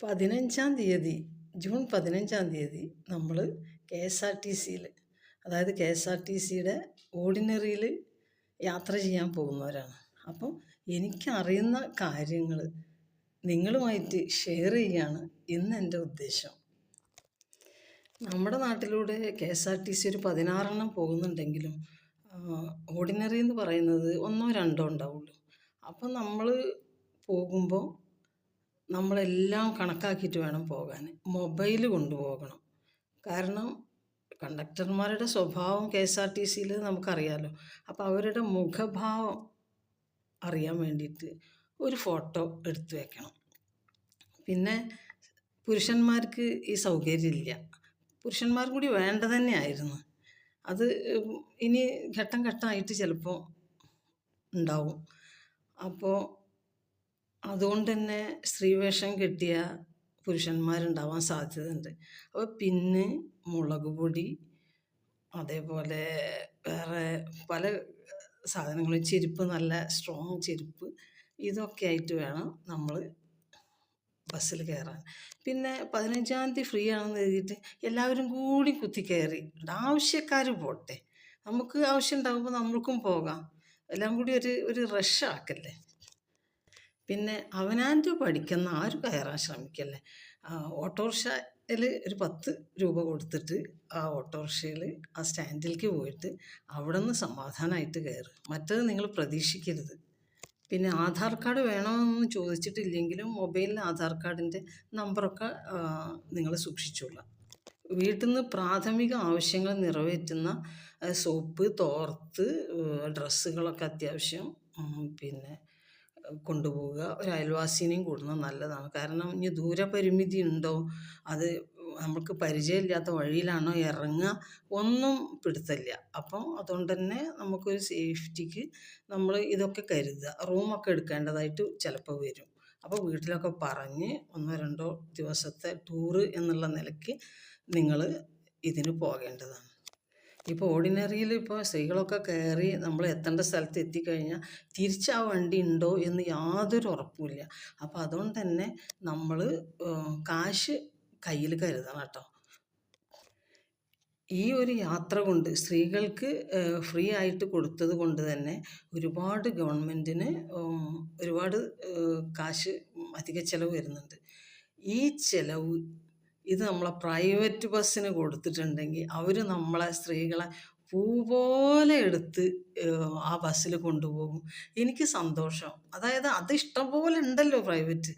15-ാം തീയതി ജൂൺ 15-ാം തീയതി നമ്മൾ കെ എസ് ആർ ടി സിയിൽ, അതായത് കെ എസ് ആർ ടി സിയുടെ ഓർഡിനറിയിൽ യാത്ര ചെയ്യാൻ പോകുന്നവരാണ്. അപ്പം എനിക്കറിയുന്ന കാര്യങ്ങൾ നിങ്ങളുമായിട്ട് ഷെയർ ചെയ്യുകയാണ് ഇന്ന് എൻ്റെ ഉദ്ദേശം. നമ്മുടെ നാട്ടിലൂടെ K S R T C ഒരു 16 പോകുന്നുണ്ടെങ്കിലും ഓർഡിനറി എന്ന് പറയുന്നത് 1-2 ഉണ്ടാവുള്ളൂ. അപ്പം നമ്മൾ പോകുമ്പോൾ നമ്മളെല്ലാം കണക്കാക്കിയിട്ട് വേണം പോകാൻ. മൊബൈൽ കൊണ്ടുപോകണം. കാരണം കണ്ടക്ടർമാരുടെ സ്വഭാവം കെ എസ് ആർ ടി സിയിൽ നമുക്കറിയാമല്ലോ. അപ്പോൾ അവരുടെ മുഖഭാവം അറിയാൻ വേണ്ടിയിട്ട് ഒരു ഫോട്ടോ എടുത്തു വെക്കണം. പിന്നെ പുരുഷന്മാർക്ക് ഈ സൗകര്യമില്ല. പുരുഷന്മാർ കൂടി വേണ്ട തന്നെയായിരുന്നു. അത് ഇനി ഘട്ടം ഘട്ടമായിട്ട് ചിലപ്പോൾ ഉണ്ടാവും. അപ്പോൾ അതുകൊണ്ട് തന്നെ സ്ത്രീവേഷം കെട്ടിയ പുരുഷന്മാരുണ്ടാവാൻ സാധ്യതയുണ്ട്. അപ്പോൾ പിന്നെ മുളക് പൊടി, അതേപോലെ വേറെ പല സാധനങ്ങളും, ചെരുപ്പ്, നല്ല സ്ട്രോങ് ചെരുപ്പ്, ഇതൊക്കെ ആയിട്ട് വേണം നമ്മൾ ബസ്സിൽ കയറാൻ. പിന്നെ 15-ാം തീയതി ഫ്രീ ആണെന്ന് എഴുതിയിട്ട് എല്ലാവരും കൂടി കുത്തി കയറി. ആവശ്യക്കാർ പോട്ടെ, നമുക്ക് ആവശ്യം ഉണ്ടാകുമ്പോൾ നമ്മൾക്കും പോകാം. എല്ലാം കൂടി ഒരു റഷ് ആക്കല്ലേ. പിന്നെ അവനാൻ്റെ പഠിക്കുന്ന ആരും കയറാൻ ശ്രമിക്കല്ലേ. ഓട്ടോറിക്ഷയിൽ ഒരു 10 രൂപ കൊടുത്തിട്ട് ആ ഓട്ടോറിക്ഷയിൽ ആ സ്റ്റാൻഡിലേക്ക് പോയിട്ട് അവിടെ നിന്ന് സമാധാനമായിട്ട് കയറും. മറ്റത് നിങ്ങൾ പ്രതീക്ഷിക്കരുത്. പിന്നെ ആധാർ കാർഡ് വേണമെന്ന് ചോദിച്ചിട്ടില്ലെങ്കിലും മൊബൈലിൽ ആധാർ കാർഡിൻ്റെ നമ്പറൊക്കെ നിങ്ങൾ സൂക്ഷിച്ചോളാം. വീട്ടിൽ നിന്ന് പ്രാഥമിക ആവശ്യങ്ങൾ നിറവേറ്റുന്ന സോപ്പ്, തോർത്ത്, ഡ്രസ്സുകളൊക്കെ അത്യാവശ്യം പിന്നെ കൊണ്ടുപോവുക. ഒരു അയൽവാസിനെയും കൂടുന്നത് നല്ലതാണ്. കാരണം ഇനി ദൂരപരിമിതി ഉണ്ടോ, അത് നമുക്ക് പരിചയമില്ലാത്ത വഴിയിലാണോ ഇറങ്ങുക, ഒന്നും പിടുത്തമില്ല. അപ്പം അതുകൊണ്ട് തന്നെ നമുക്കൊരു സേഫ്റ്റിക്ക് നമ്മൾ ഇതൊക്കെ കരുതുക. റൂമൊക്കെ എടുക്കേണ്ടതായിട്ട് ചിലപ്പോൾ വരും. അപ്പോൾ വീട്ടിലൊക്കെ പറഞ്ഞ് 1-2 ദിവസത്തെ ടൂറ് എന്നുള്ള നിലയ്ക്ക് നിങ്ങൾ ഇതിന് പോകേണ്ടതാണ്. ഇപ്പോൾ ഓർഡിനറിയിൽ ഇപ്പോൾ സ്ത്രീകളൊക്കെ കയറി നമ്മൾ എത്തേണ്ട സ്ഥലത്ത് എത്തിക്കഴിഞ്ഞാൽ തിരിച്ച് ആ വണ്ടി ഉണ്ടോ എന്ന് യാതൊരു ഉറപ്പുമില്ല. അപ്പോൾ അതുകൊണ്ട് തന്നെ നമ്മൾ കാശ് കയ്യിൽ കരുതണം കേട്ടോ. ഈ ഒരു യാത്ര കൊണ്ട് സ്ത്രീകൾക്ക് ഫ്രീ ആയിട്ട് കൊടുത്തത് കൊണ്ട് തന്നെ ഒരുപാട് ഗവൺമെൻറ്റിന് ഒരുപാട് കാശ് അധിക ചിലവ് വരുന്നുണ്ട്. ഈ ചിലവ് ഇത് നമ്മളെ പ്രൈവറ്റ് ബസ്സിന് കൊടുത്തിട്ടുണ്ടെങ്കിൽ അവർ നമ്മളെ സ്ത്രീകളെ പൂ പോലെ എടുത്ത് ആ ബസ്സിൽ കൊണ്ടുപോകും. എനിക്ക് സന്തോഷം. അതായത് അത് ഇഷ്ടം പോലെ ഉണ്ടല്ലോ പ്രൈവറ്റ്.